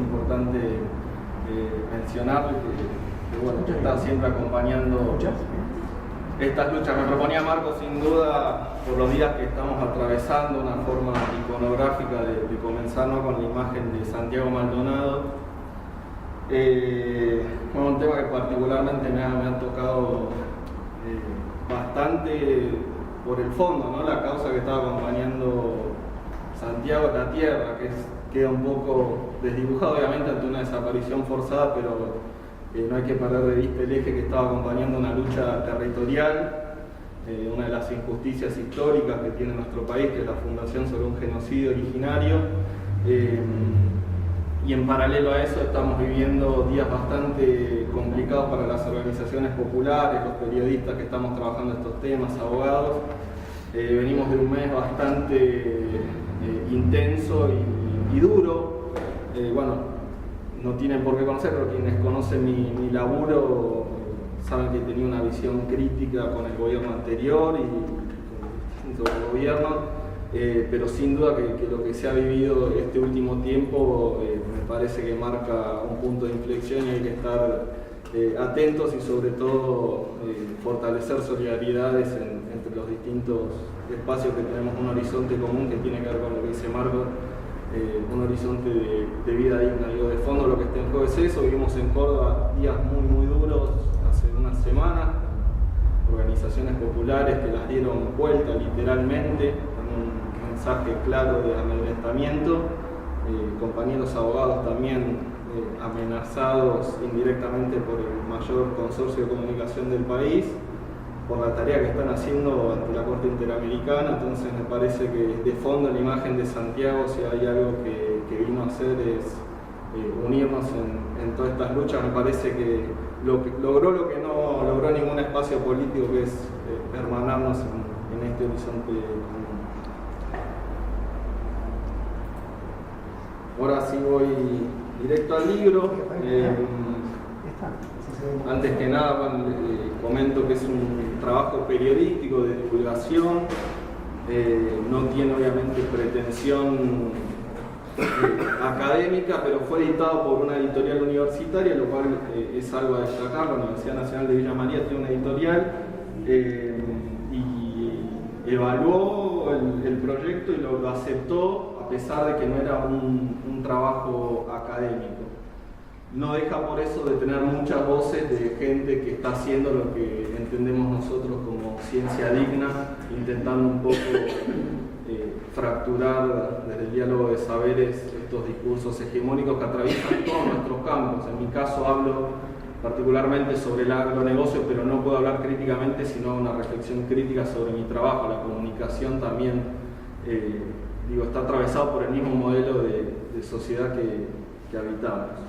importante mencionarlo, que bueno, está siempre acompañando estas luchas. Me proponía Marco, sin duda, por los días que estamos atravesando, una forma iconográfica de comenzar, ¿no?, con la imagen de Santiago Maldonado. Bueno, un tema que particularmente me ha tocado bastante por el fondo, ¿no?, la causa que estaba acompañando Santiago, la tierra, que queda un poco desdibujado obviamente ante una desaparición forzada, pero no hay que perder de vista el eje que estaba acompañando una lucha territorial, una de las injusticias históricas que tiene nuestro país, que es la fundación sobre un genocidio originario. Y en paralelo a eso estamos viviendo días bastante complicados para las organizaciones populares, los periodistas que estamos trabajando estos temas, abogados. Venimos de un mes bastante intenso y duro. Bueno, no tienen por qué conocer, pero quienes conocen mi laburo saben que tenía una visión crítica con el gobierno anterior y con distintos gobiernos. Pero sin duda que lo que se ha vivido este último tiempo me parece que marca un punto de inflexión y hay que estar atentos y sobre todo fortalecer solidaridades entre los distintos espacios que tenemos, un horizonte común que tiene que ver con lo que dice Marco, un horizonte de vida digna. Digo, de fondo lo que está en juego es eso. Vivimos en Córdoba días muy duros hace unas semanas, organizaciones populares que las dieron vuelta literalmente, mensaje claro de amedrentamiento, compañeros abogados también amenazados indirectamente por el mayor consorcio de comunicación del país, por la tarea que están haciendo ante la Corte Interamericana. Entonces me parece que de fondo la imagen de Santiago, si hay algo que vino a hacer, es unirnos en todas estas luchas. Me parece que logró lo que no logró ningún espacio político, que es hermanarnos en este horizonte común. Ahora sí voy directo al libro. Antes que nada, bueno, comento que es un trabajo periodístico de divulgación, no tiene obviamente pretensión académica, pero fue editado por una editorial universitaria, lo cual es algo a destacar. La Universidad Nacional de Villa María tiene una editorial y evaluó el proyecto y lo aceptó, a pesar de que no era un trabajo académico. No deja por eso de tener muchas voces de gente que está haciendo lo que entendemos nosotros como ciencia digna, intentando un poco fracturar desde el diálogo de saberes estos discursos hegemónicos que atraviesan todos nuestros campos. En mi caso hablo particularmente sobre el agronegocio, pero no puedo hablar críticamente, sino una reflexión crítica sobre mi trabajo. La comunicación también está atravesado por el mismo modelo de sociedad que habitamos.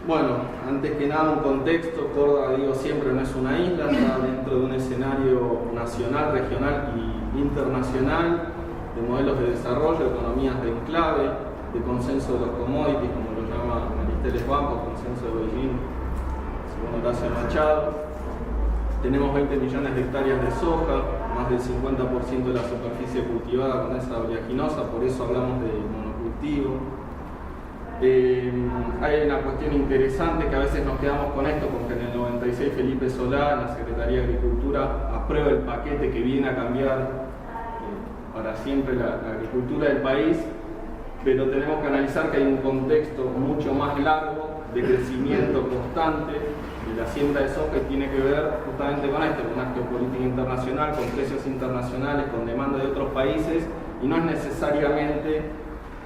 Bueno, antes que nada un contexto. Córdoba, digo siempre, no es una isla, está dentro de un escenario nacional, regional y internacional de modelos de desarrollo, economías de enclave, de consenso de los commodities, como lo llama Maristeles Banco, consenso de Beijing, según Horacio Machado. Tenemos 20 millones de hectáreas de soja, más del 50% de la superficie cultivada con esa oleaginosa, por eso hablamos de monocultivo. Hay una cuestión interesante que a veces nos quedamos con esto, porque en el 96 Felipe Solá, en la Secretaría de Agricultura, aprueba el paquete que viene a cambiar para siempre la agricultura del país, pero tenemos que analizar que hay un contexto mucho más largo de crecimiento constante de la siembra de soja, y tiene que ver justamente con esto, con una geopolítica internacional, con precios internacionales, con demanda de otros países, y no es necesariamente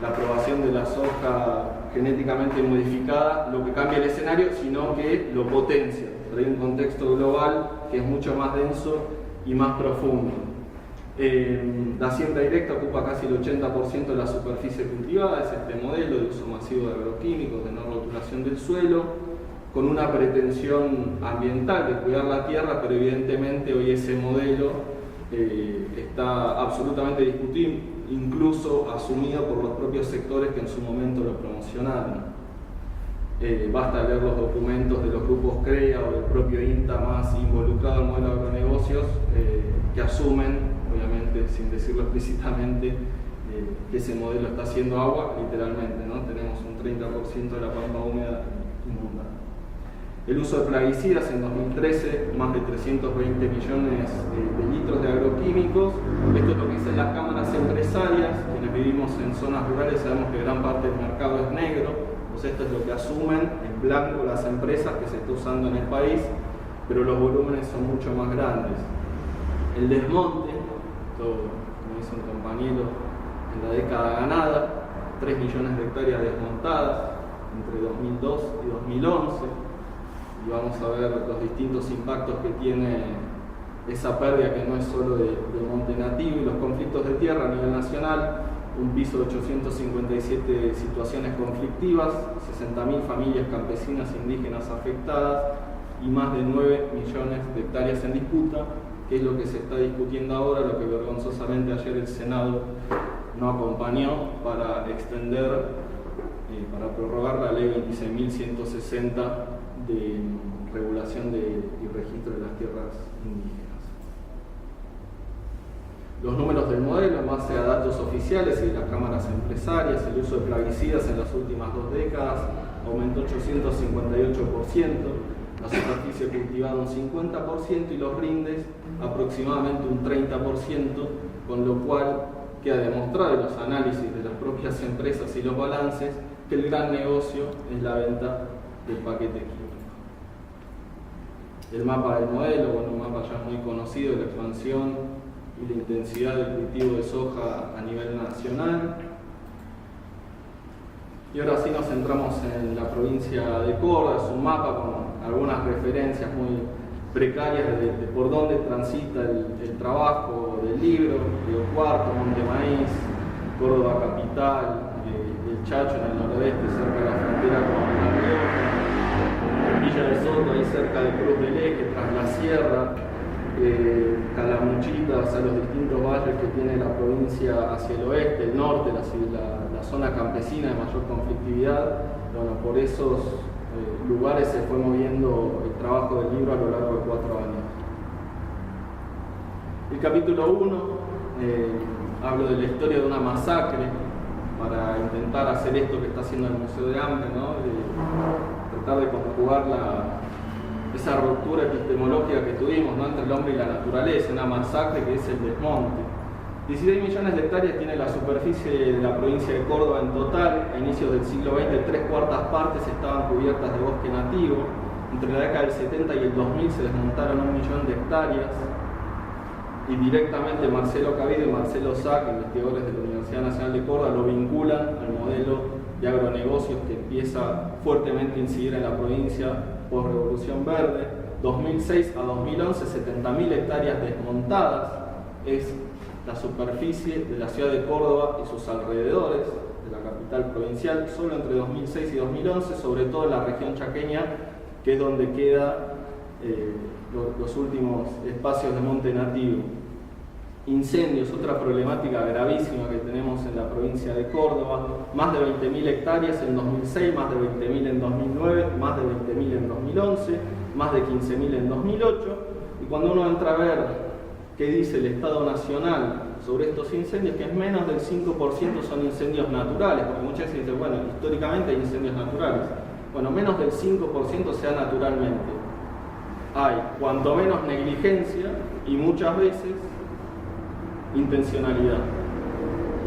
la aprobación de la soja genéticamente modificada lo que cambia el escenario, sino que lo potencia. Pero hay un contexto global que es mucho más denso y más profundo. La siembra directa ocupa casi el 80% de la superficie cultivada, es este modelo de uso masivo de agroquímicos, de no rotulación del suelo, con una pretensión ambiental de cuidar la tierra, pero evidentemente hoy ese modelo está absolutamente discutido, incluso asumido por los propios sectores que en su momento lo promocionaron. Basta leer los documentos de los grupos CREA o del propio INTA más involucrado en el modelo de agronegocios, que asumen, obviamente sin decirlo explícitamente, que ese modelo está haciendo agua, literalmente, ¿no? Tenemos un 30% de la pampa húmeda inundada. El uso de plaguicidas en 2013, más de 320 millones de litros de agroquímicos. Esto es lo que dicen las cámaras empresarias. Quienes vivimos en zonas rurales sabemos que gran parte del mercado es negro, pues esto es lo que asumen en blanco las empresas que se está usando en el país, pero los volúmenes son mucho más grandes. El desmonte, todo, como dice un compañero, en la década ganada, 3 millones de hectáreas desmontadas entre 2002 y 2011. Y vamos a ver los distintos impactos que tiene esa pérdida, que no es solo de monte nativo, y los conflictos de tierra a nivel nacional. Un piso de 857 situaciones conflictivas, 60.000 familias campesinas indígenas afectadas y más de 9 millones de hectáreas en disputa, que es lo que se está discutiendo ahora, lo que vergonzosamente ayer el Senado no acompañó para extender, para prorrogar la ley 26.160 de regulación y registro de las tierras indígenas. Los números del modelo, en base a datos oficiales y de las cámaras empresarias, el uso de plaguicidas en las últimas 2 décadas aumentó 858%, la superficie cultivada un 50% y los rindes aproximadamente un 30%, con lo cual queda demostrado en los análisis de las propias empresas y los balances que el gran negocio es la venta del paquete químico. El mapa del modelo, bueno, un mapa ya muy conocido de la expansión y la intensidad del cultivo de soja a nivel nacional. Y ahora sí nos centramos en la provincia de Córdoba. Es un mapa con algunas referencias muy precarias de por dónde transita el trabajo del libro: Río Cuarto, Monte Maíz, Córdoba capital, el Chacho en el noroeste, cerca de la frontera con La Rioja, Villa de Soto, ahí cerca de Cruz del Eje, tras la sierra, Calamuchita, o sea, los distintos valles que tiene la provincia hacia el oeste, el norte, la zona campesina de mayor conflictividad. Bueno, por esos lugares se fue moviendo el trabajo del libro a lo largo de 4 años. El capítulo 1 hablo de la historia de una masacre para intentar hacer esto que está haciendo el Museo de Hambre, ¿no? Tratar de conjugar esa ruptura epistemológica que tuvimos, ¿no?, entre el hombre y la naturaleza, una masacre que es el desmonte. 16 millones de hectáreas tiene la superficie de la provincia de Córdoba en total. A inicios del siglo XX, 3/4 partes estaban cubiertas de bosque nativo. Entre la década del 70 y el 2000 se desmontaron 1 millón de hectáreas. Y directamente Marcelo Cabido y Marcelo Sack, investigadores de la Universidad Nacional de Córdoba, lo vinculan al modelo de agronegocios que empieza fuertemente a incidir en la provincia por Revolución Verde. 2006 a 2011, 70.000 hectáreas desmontadas es la superficie de la ciudad de Córdoba y sus alrededores, de la capital provincial, solo entre 2006 y 2011, sobre todo en la región chaqueña, que es donde quedan los últimos espacios de monte nativo. Incendios, otra problemática gravísima que tenemos en la provincia de Córdoba: más de 20.000 hectáreas en 2006, más de 20.000 en 2009, más de 20.000 en 2011, más de 15.000 en 2008. Y cuando uno entra a ver qué dice el Estado Nacional sobre estos incendios, que es menos del 5% son incendios naturales, porque muchas veces dicen, bueno, históricamente hay incendios naturales. Bueno, menos del 5% sea naturalmente. Hay cuanto menos negligencia y muchas veces intencionalidad.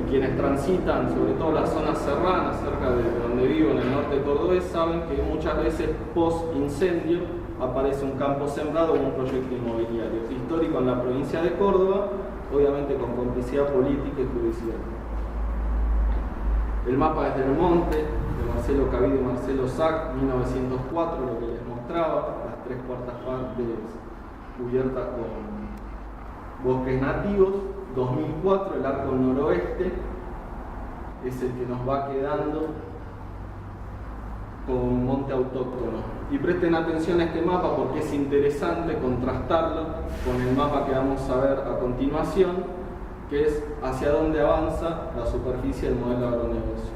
Y quienes transitan, sobre todo las zonas serranas, cerca de donde vivo, en el norte cordobés, saben que muchas veces post-incendio aparece un campo sembrado o un proyecto inmobiliario. Es histórico en la provincia de Córdoba, obviamente con complicidad política y judicial. El mapa desde el monte, de Marcelo Cabido y Marcelo Sack, 1904, lo que les mostraba, las 3/4 partes cubiertas con bosques nativos. 2004, el arco noroeste es el que nos va quedando con monte autóctono. Y presten atención a este mapa porque es interesante contrastarlo con el mapa que vamos a ver a continuación, que es hacia dónde avanza la superficie del modelo de agronegocios.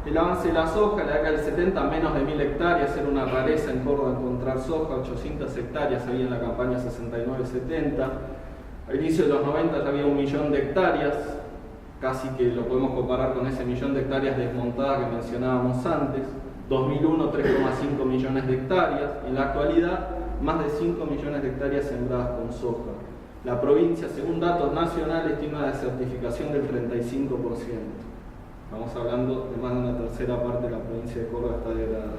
El avance de la soja, en la década del 70, menos de 1.000 hectáreas, era una rareza en Córdoba encontrar soja, 800 hectáreas había en la campaña 69-70. Al inicio de los 90 ya había 1 millón de hectáreas. casi que lo podemos comparar con ese 1.000.000 de hectáreas desmontadas que mencionábamos antes. 2001, 3,5 millones de hectáreas. En la actualidad, más de 5 millones de hectáreas sembradas con soja. La provincia, según datos nacionales, tiene una desertificación del 35%. Estamos hablando de más de una tercera parte de la provincia de Córdoba está degradada.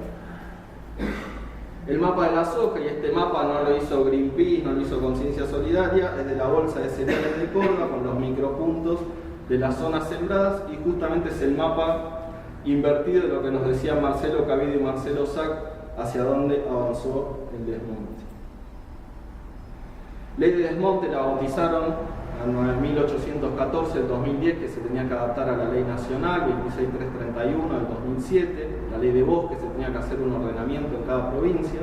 El mapa de la soja, y este mapa no lo hizo Greenpeace, no lo hizo Conciencia Solidaria, es de la Bolsa de Cereales de Córdoba con los micropuntos de las zonas sembradas, y justamente es el mapa invertido de lo que nos decían Marcelo Cabido y Marcelo Sack hacia dónde avanzó el desmonte. Ley de desmonte la bautizaron a 9.814 del 2010, que se tenía que adaptar a la ley nacional 26331 del 2007, la ley de bosques, se tenía que hacer un ordenamiento en cada provincia.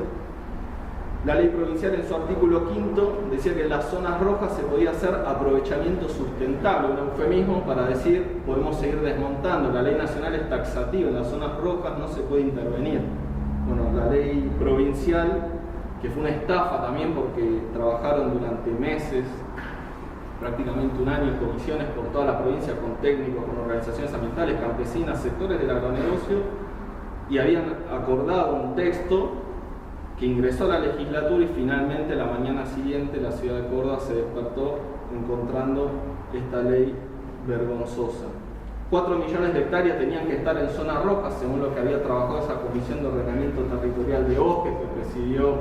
La ley provincial en su artículo 5 decía que en las zonas rojas se podía hacer aprovechamiento sustentable, un eufemismo para decir podemos seguir desmontando. La ley nacional es taxativa, en las zonas rojas no se puede intervenir. Bueno, la ley provincial, que fue una estafa también porque trabajaron durante meses, prácticamente un año en comisiones por toda la provincia con técnicos, con organizaciones ambientales, campesinas, sectores del agronegocio, y habían acordado un texto que ingresó a la legislatura y finalmente la mañana siguiente la ciudad de Córdoba se despertó encontrando esta ley vergonzosa. 4 millones de hectáreas tenían que estar en zonas rojas, según lo que había trabajado esa Comisión de Ordenamiento Territorial de Bosques que presidió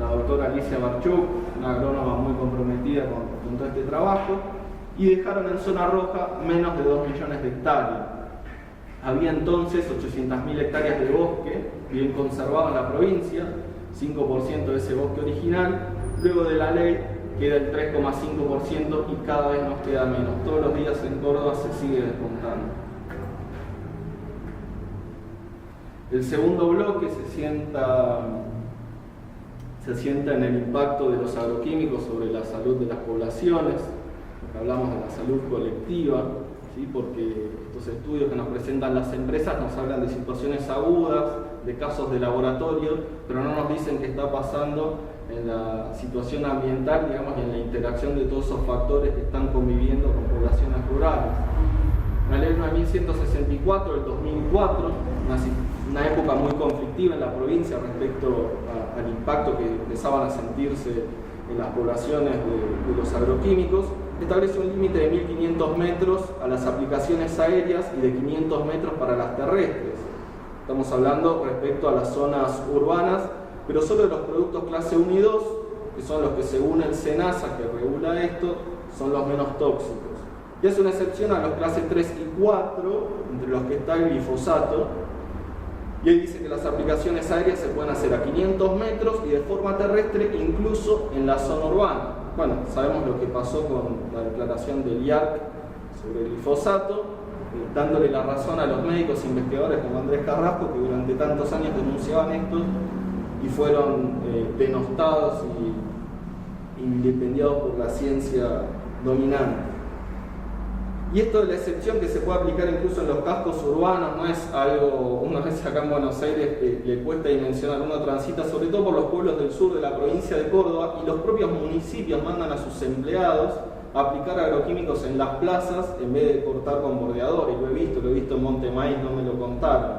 la doctora Alicia Barchuk, una agrónoma muy comprometida con todo este trabajo, y dejaron en zona roja menos de 2 millones de hectáreas. Había entonces 800.000 hectáreas de bosque bien conservado en la provincia, 5% de ese bosque original. Luego de la ley queda el 3,5% y cada vez nos queda menos. Todos los días en Córdoba se sigue desmontando. El segundo bloque se sienta en el impacto de los agroquímicos sobre la salud de las poblaciones. Hablamos de la salud colectiva, ¿sí? Porque estos estudios que nos presentan las empresas nos hablan de situaciones agudas, de casos de laboratorio, pero no nos dicen qué está pasando en la situación ambiental, digamos, y en la interacción de todos esos factores que están conviviendo con poblaciones rurales. La ley 9164 del 2004, una época muy conflictiva en la provincia respecto al impacto que empezaban a sentirse en las poblaciones de los agroquímicos, establece un límite de 1.500 metros a las aplicaciones aéreas y de 500 metros para las terrestres. Estamos hablando respecto a las zonas urbanas, pero solo de los productos clase 1 y 2, que son los que según el SENASA que regula esto, son los menos tóxicos. Y hace una excepción a los clases 3 y 4, entre los que está el glifosato, y él dice que las aplicaciones aéreas se pueden hacer a 500 metros y de forma terrestre incluso en la zona urbana. Bueno, sabemos lo que pasó con la declaración del IARC sobre el glifosato, dándole la razón a los médicos e investigadores como Andrés Carrasco, que durante tantos años denunciaban esto y fueron denostados y vilipendiados por la ciencia dominante. Y esto de la excepción que se puede aplicar incluso en los cascos urbanos no es algo, una vez acá en Buenos Aires le cuesta dimensionar, uno transita sobre todo por los pueblos del sur de la provincia de Córdoba y los propios municipios mandan a sus empleados a aplicar agroquímicos en las plazas en vez de cortar con bordeador, y lo he visto en Monte Maíz, no me lo contaron.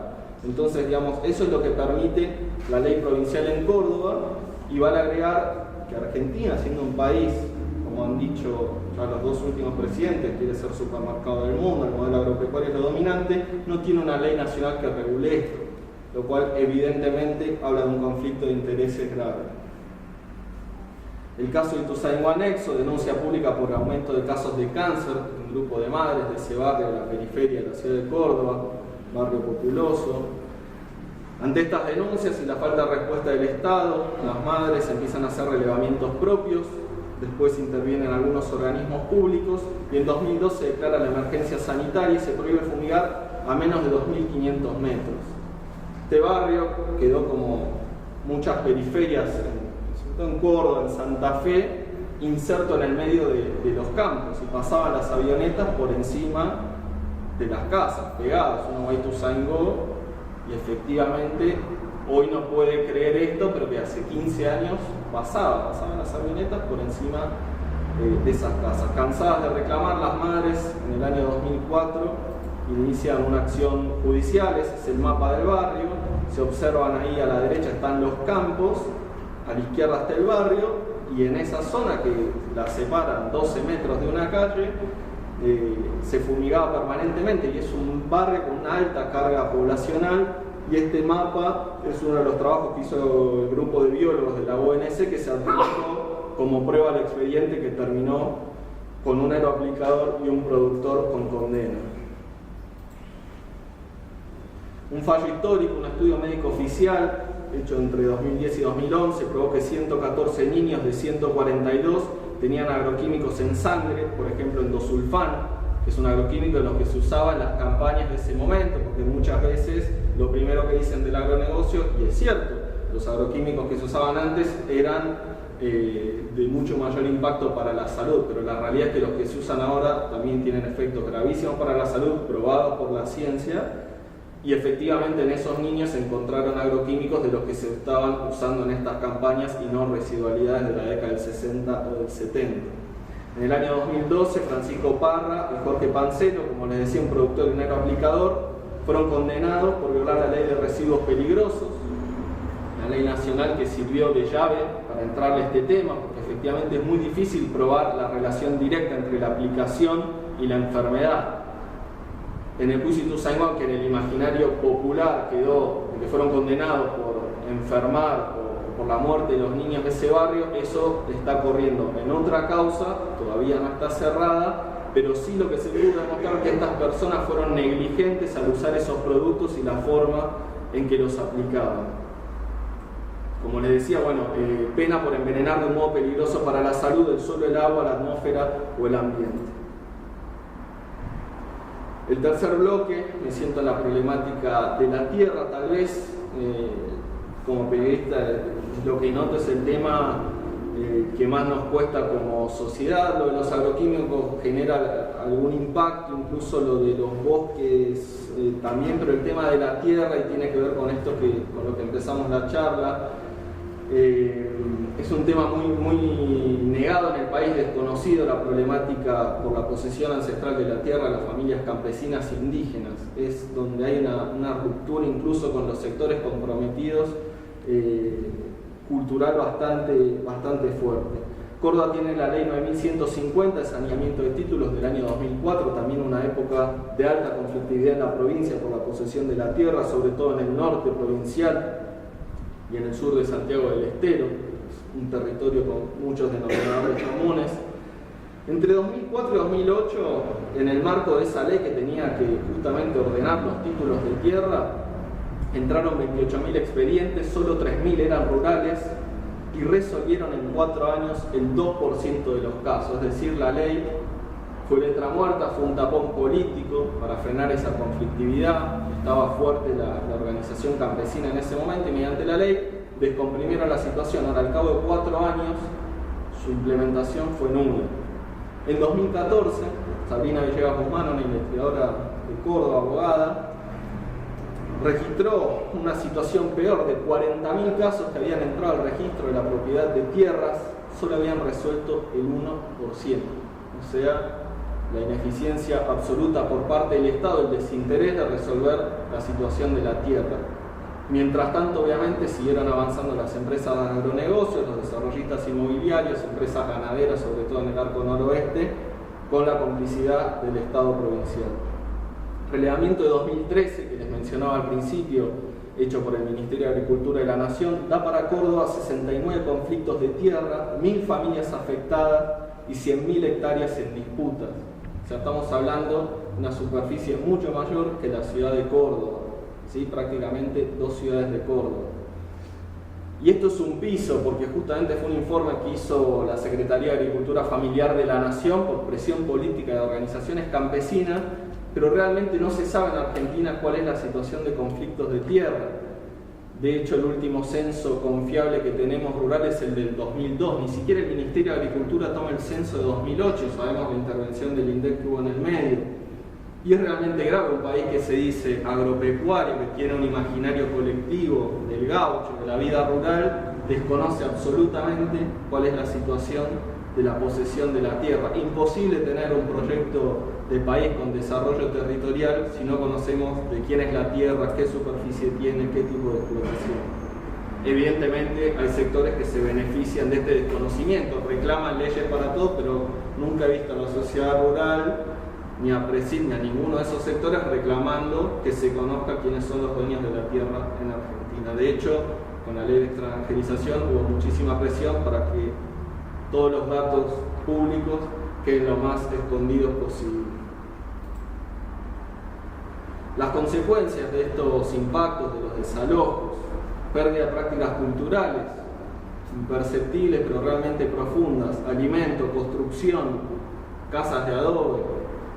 Entonces, digamos, eso es lo que permite la ley provincial en Córdoba, y vale agregar que Argentina, siendo un país, como han dicho ya los dos últimos presidentes, quiere ser supermercado del mundo, el modelo agropecuario es lo dominante, no tiene una ley nacional que regule esto, lo cual evidentemente habla de un conflicto de intereses grave. El caso de Ituzaingó Anexo, denuncia pública por aumento de casos de cáncer, un grupo de madres de ese barrio de la periferia de la ciudad de Córdoba, barrio populoso. Ante estas denuncias y la falta de respuesta del Estado, las madres empiezan a hacer relevamientos propios, después intervienen algunos organismos públicos y en 2012 se declara la emergencia sanitaria y se prohíbe fumigar a menos de 2.500 metros. Este barrio quedó como muchas periferias, en Córdoba, en Santa Fe, inserto en el medio de los campos, y pasaban las avionetas por encima de las casas, pegadas. Uno va a Ituzaingó y efectivamente hoy no puede creer esto, pero que hace 15 años pasaban las avionetas por encima de esas casas. Cansadas de reclamar, las madres en el año 2004 inician una acción judicial. Ese es el mapa del barrio. Se observan ahí a la derecha están los campos, a la izquierda está el barrio, y en esa zona que la separan 12 metros de una calle se fumigaba permanentemente, y es un barrio con una alta carga poblacional. Y este mapa es uno de los trabajos que hizo el grupo de biólogos de la UNC, que se adjudicó como prueba al expediente, que terminó con un aeroaplicador y un productor con condena. Un fallo histórico, un estudio médico oficial hecho entre 2010 y 2011, probó que 114 niños de 142 tenían agroquímicos en sangre, por ejemplo endosulfán, que es un agroquímico de los que se usaba en las campañas de ese momento, porque muchas veces lo primero que dicen del agronegocio, y es cierto, los agroquímicos que se usaban antes eran de mucho mayor impacto para la salud, pero la realidad es que los que se usan ahora también tienen efectos gravísimos para la salud, probados por la ciencia. Y efectivamente en esos niños se encontraron agroquímicos de los que se estaban usando en estas campañas y no residualidades de la década del 60 o del 70. En el año 2012, Francisco Parra y Jorge Pancelo, como les decía, un productor y un aeroaplicador, fueron condenados por violar la ley de residuos peligrosos, la ley nacional que sirvió de llave para entrarle a este tema, porque efectivamente es muy difícil probar la relación directa entre la aplicación y la enfermedad. En el juicio Ituzaingó, que en el imaginario popular quedó, que fueron condenados por enfermar o por la muerte de los niños de ese barrio, eso está corriendo en otra causa, todavía no está cerrada, pero sí lo que se pudo demostrar es que estas personas fueron negligentes al usar esos productos y la forma en que los aplicaban. Como les decía, pena por envenenar de un modo peligroso para la salud el suelo, el agua, la atmósfera o el ambiente. El tercer bloque, me siento en la problemática de la tierra, tal vez, como periodista, lo que noto es el tema que más nos cuesta como sociedad. Lo de los agroquímicos genera algún impacto, incluso lo de los bosques también, pero el tema de la tierra, y tiene que ver con esto con lo que empezamos la charla, es un tema muy negado en el país, desconocido, la problemática por la posesión ancestral de la tierra de las familias campesinas e indígenas. Es donde hay una ruptura incluso con los sectores comprometidos, cultural bastante fuerte. Córdoba tiene la ley 9150 de saneamiento de títulos del año 2004, también una época de alta conflictividad en la provincia por la posesión de la tierra, sobre todo en el norte provincial y en el sur de Santiago del Estero, un territorio con muchos denominadores comunes. Entre 2004 y 2008, en el marco de esa ley que tenía que justamente ordenar los títulos de tierra, entraron 28.000 expedientes, solo 3.000 eran rurales y resolvieron en 4 años el 2% de los casos. Es decir, la ley fue letra muerta, fue un tapón político para frenar esa conflictividad. Estaba fuerte la organización campesina en ese momento y mediante la ley descomprimieron la situación. Ahora, al cabo de 4 años, su implementación fue nula. En 2014, Sabrina Villegas Guzmán, una investigadora de Córdoba, abogada, registró una situación peor. De 40.000 casos que habían entrado al registro de la propiedad de tierras, solo habían resuelto el 1%. O sea, la ineficiencia absoluta por parte del Estado, el desinterés de resolver la situación de la tierra. Mientras tanto, obviamente, siguieron avanzando las empresas de agronegocios, los desarrollistas inmobiliarios, empresas ganaderas, sobre todo en el arco noroeste, con la complicidad del Estado provincial. Relevamiento de 2013, que les mencionaba al principio, hecho por el Ministerio de Agricultura de la Nación, da para Córdoba 69 conflictos de tierra, 1.000 familias afectadas y 100.000 hectáreas en disputas. O sea, estamos hablando de una superficie mucho mayor que la ciudad de Córdoba, ¿sí? Prácticamente 2 ciudades de Córdoba. Y esto es un piso, porque justamente fue un informe que hizo la Secretaría de Agricultura Familiar de la Nación por presión política de organizaciones campesinas, pero realmente no se sabe en Argentina cuál es la situación de conflictos de tierra. De hecho, el último censo confiable que tenemos rural es el del 2002. Ni siquiera el Ministerio de Agricultura toma el censo de 2008, sabemos la intervención del INDEC que hubo en el medio. Y es realmente grave un país que se dice agropecuario, que tiene un imaginario colectivo del gaucho, de la vida rural, desconoce absolutamente cuál es la situación de la posesión de la tierra. Imposible tener un proyecto de país con desarrollo territorial si no conocemos de quién es la tierra, qué superficie tiene, qué tipo de explotación. Evidentemente hay sectores que se benefician de este desconocimiento, reclaman leyes para todo, pero nunca he visto a la sociedad rural ni a Presid ni a ninguno de esos sectores reclamando que se conozca quiénes son los dueños de la tierra en Argentina. De hecho, con la ley de extranjerización hubo muchísima presión para que todos los datos públicos queden lo más escondidos posible. Las consecuencias de estos impactos, de los desalojos, pérdida de prácticas culturales, imperceptibles pero realmente profundas, alimento, construcción, casas de adobe,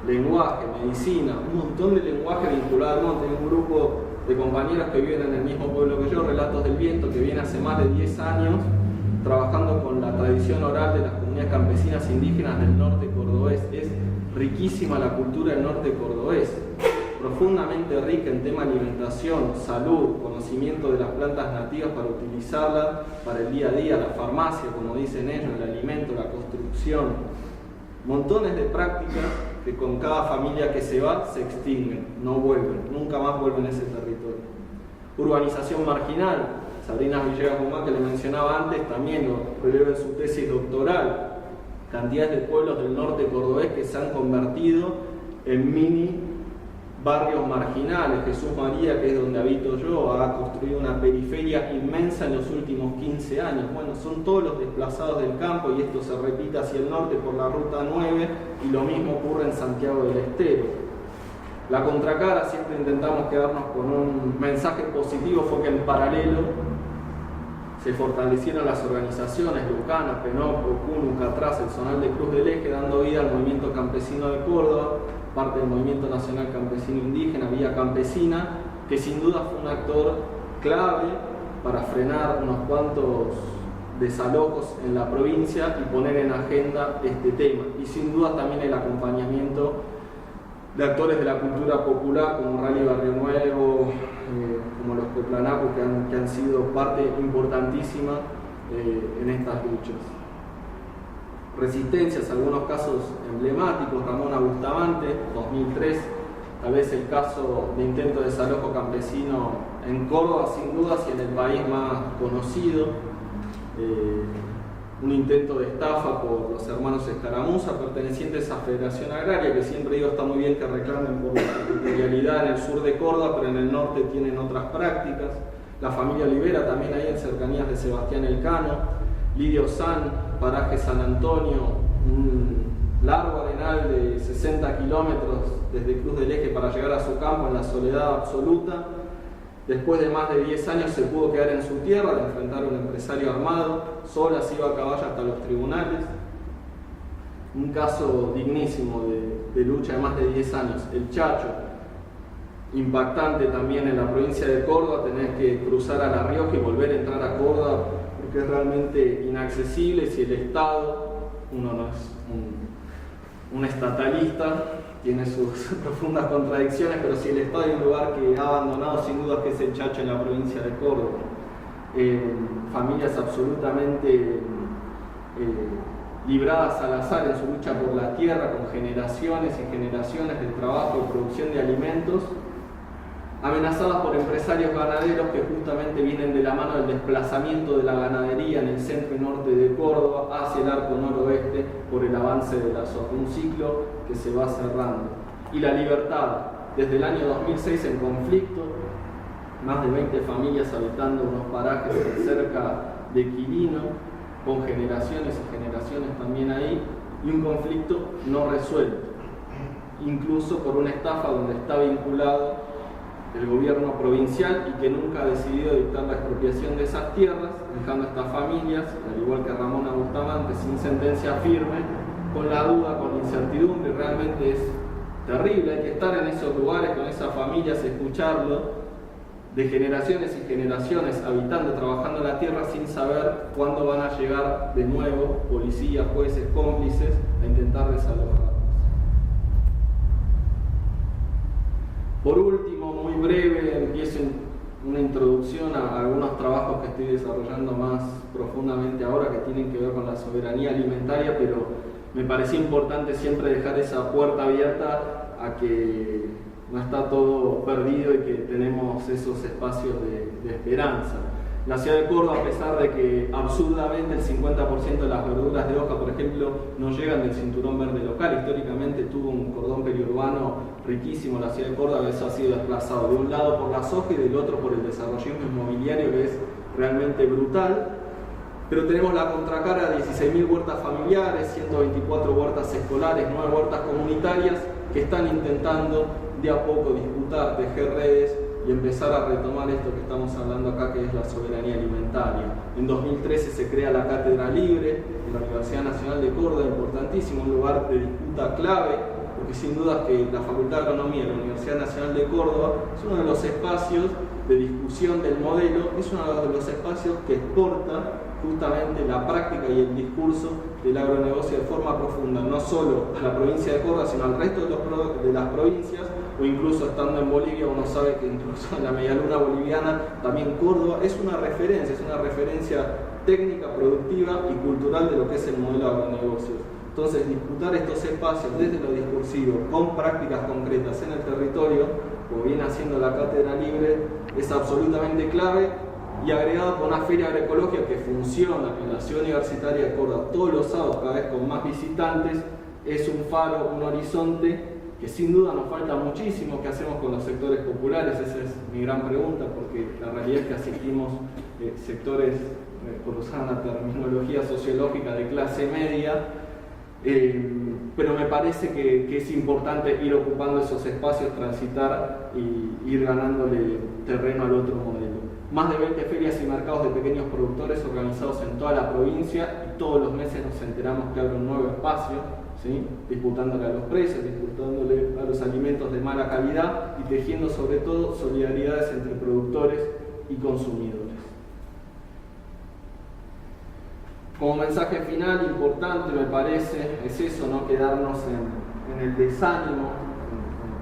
lenguaje, medicina, un montón de lenguaje vinculado. Tengo un grupo de compañeros que viven en el mismo pueblo que yo, Relatos del Viento, que viene hace más de 10 años trabajando con la tradición oral de las comunidades campesinas indígenas del norte cordobés. Es riquísima la cultura del norte cordobés, profundamente rica en tema alimentación, salud, conocimiento de las plantas nativas para utilizarlas para el día a día, la farmacia, como dicen ellos, el alimento, la construcción. Montones de prácticas que con cada familia que se va se extinguen, no vuelven, nunca más vuelven a ese territorio. Urbanización marginal, Sabrina Villegas Guzmán, que le mencionaba antes, también lo releva en su tesis doctoral. Cantidades de pueblos del norte cordobés que se han convertido en mini barrios marginales. Jesús María, que es donde habito yo, ha construido una periferia inmensa en los últimos 15 años. Bueno, son todos los desplazados del campo y esto se repite hacia el norte por la Ruta 9 y lo mismo ocurre en Santiago del Estero. La contracara, siempre intentamos quedarnos con un mensaje positivo, fue que en paralelo se fortalecieron las organizaciones Lucana, Penoco, CUNU, Catraz, el Zonal de Cruz del Eje, dando vida al movimiento campesino de Córdoba, parte del Movimiento Nacional Campesino Indígena, Vía Campesina, que sin duda fue un actor clave para frenar unos cuantos desalojos en la provincia y poner en agenda este tema. Y sin duda también el acompañamiento de actores de la cultura popular como Rally Barrio Nuevo, como los Coplanacos, que han sido parte importantísima en estas luchas. Resistencias, algunos casos emblemáticos, Ramona Bustamante, 2003, tal vez el caso de intento de desalojo campesino en Córdoba, sin dudas, y en el país más conocido, un intento de estafa por los hermanos Escaramuza, pertenecientes a Federación Agraria, que siempre digo está muy bien que reclamen por la territorialidad en el sur de Córdoba, pero en el norte tienen otras prácticas. La familia Olivera, también ahí en cercanías de Sebastián Elcano. Lidio San, paraje San Antonio, un largo arenal de 60 kilómetros desde Cruz del Eje para llegar a su campo en la soledad absoluta. Después de más de 10 años se pudo quedar en su tierra, de enfrentar a un empresario armado, sola se iba a caballo hasta los tribunales. Un caso dignísimo de lucha de más de 10 años. El Chacho, impactante también en la provincia de Córdoba, tener que cruzar a La Rioja y volver a entrar a Córdoba, porque es realmente inaccesible si el Estado, uno no es un estatalista, tiene sus profundas contradicciones, pero si el Estado hay un lugar que ha abandonado sin duda que es el Chacho en la provincia de Córdoba. Familias absolutamente libradas al azar en su lucha por la tierra, con generaciones y generaciones de trabajo y producción de alimentos, amenazadas por empresarios ganaderos que justamente vienen de la mano del desplazamiento de la ganadería en el centro y norte de Córdoba hacia el arco noroeste por el avance de la soja, un ciclo que se va cerrando. Y la libertad, desde el año 2006 en conflicto, más de 20 familias habitando unos parajes cerca de Quirino, con generaciones y generaciones también ahí, y un conflicto no resuelto, incluso por una estafa donde está vinculado el gobierno provincial y que nunca ha decidido dictar la expropiación de esas tierras, dejando a estas familias, al igual que Ramona Bustamante, sin sentencia firme, con la duda, con la incertidumbre. Realmente es terrible, hay que estar en esos lugares con esas familias, escucharlo, de generaciones y generaciones habitando, trabajando la tierra sin saber cuándo van a llegar de nuevo policías, jueces, cómplices a intentar desalojarlos. Por último, muy breve, empiezo una introducción a algunos trabajos que estoy desarrollando más profundamente ahora que tienen que ver con la soberanía alimentaria, pero me parecía importante siempre dejar esa puerta abierta a que no está todo perdido y que tenemos esos espacios de esperanza. La ciudad de Córdoba, a pesar de que absurdamente el 50% de las verduras de hoja, por ejemplo, no llegan del cinturón verde local, históricamente tuvo un cordón periurbano riquísimo la ciudad de Córdoba, que eso ha sido desplazado de un lado por la soja y del otro por el desarrollismo inmobiliario, que es realmente brutal. Pero tenemos la contracara de 16.000 huertas familiares, 124 huertas escolares, 9 huertas comunitarias que están intentando de a poco disputar, tejer redes y empezar a retomar esto que estamos hablando acá, que es la soberanía alimentaria. En 2013 se crea la Cátedra Libre en la Universidad Nacional de Córdoba, importantísimo, un lugar de disputa clave, porque sin duda que la Facultad de Agronomía de la Universidad Nacional de Córdoba es uno de los espacios de discusión del modelo, es uno de los espacios que exporta justamente la práctica y el discurso del agronegocio de forma profunda, no solo a la provincia de Córdoba, sino al resto de las provincias, o incluso estando en Bolivia, uno sabe que incluso en la medialuna boliviana, también Córdoba es una referencia técnica, productiva y cultural de lo que es el modelo de agronegocios. Entonces, disputar estos espacios desde lo discursivo, con prácticas concretas en el territorio, como viene haciendo la Cátedra Libre, es absolutamente clave, y agregado con una feria agroecológica que funciona en la ciudad universitaria de Córdoba todos los sábados, cada vez con más visitantes, es un faro, un horizonte que sin duda nos falta muchísimo. ¿Qué hacemos con los sectores populares? Esa es mi gran pregunta, porque la realidad es que asistimos sectores, por usar una terminología sociológica, de clase media, pero me parece que es importante ir ocupando esos espacios, transitar y ir ganándole terreno al otro modelo. Más de 20 ferias y mercados de pequeños productores organizados en toda la provincia, y todos los meses nos enteramos que abre un nuevo espacio, ¿sí? Disputándole a los precios, disputándole a los alimentos de mala calidad y tejiendo sobre todo solidaridades entre productores y consumidores. Como mensaje final importante, me parece, es eso, no quedarnos en el desánimo,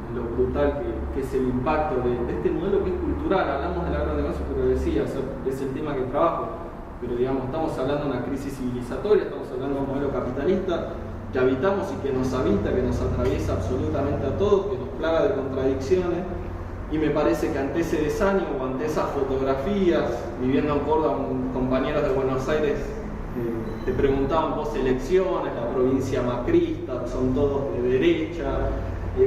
en lo brutal que es el impacto de este modelo que es cultural. Hablamos del agronegocio, pero decía, es el tema que trabajo, pero digamos, estamos hablando de una crisis civilizatoria, estamos hablando de un modelo capitalista que habitamos y que nos habita, que nos atraviesa absolutamente a todos, que nos plaga de contradicciones, y me parece que ante ese desánimo, ante esas fotografías, viviendo en Córdoba, compañeros de Buenos Aires te preguntaban post elecciones, la provincia macrista, son todos de derecha.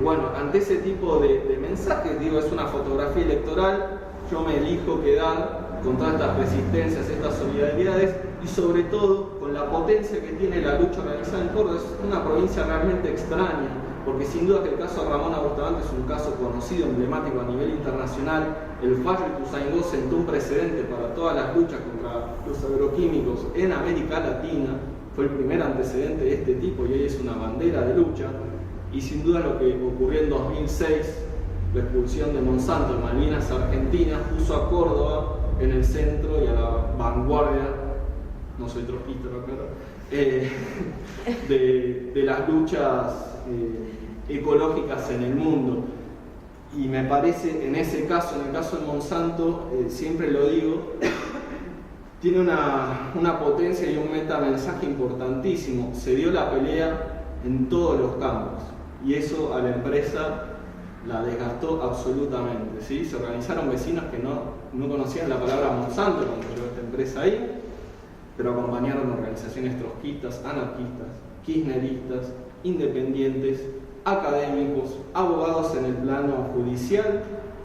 Bueno, ante ese tipo de mensajes, digo, es una fotografía electoral, yo me elijo quedar con todas estas resistencias, estas solidaridades, y sobre todo con la potencia que tiene la lucha organizada en Córdoba. Es una provincia realmente extraña, porque sin duda que el caso de Ramón Bustamante es un caso conocido, emblemático a nivel internacional. El fallo de Ituzaingó sentó un precedente para todas las luchas contra los agroquímicos en América Latina, fue el primer antecedente de este tipo y hoy es una bandera de lucha. Y sin duda lo que ocurrió en 2006, la expulsión de Monsanto en Malvinas Argentinas, puso a Córdoba en el centro y a la vanguardia, no soy trotskista, claro, de las luchas ecológicas en el mundo. Y me parece, en ese caso, en el caso de Monsanto, siempre lo digo, tiene una potencia y un metamensaje importantísimo. Se dio la pelea en todos los campos y eso a la empresa la desgastó absolutamente, ¿sí? Se organizaron vecinos que no conocían la palabra Monsanto cuando llegó esta empresa ahí, pero acompañaron organizaciones trotskistas, anarquistas, kirchneristas, independientes, académicos, abogados en el plano judicial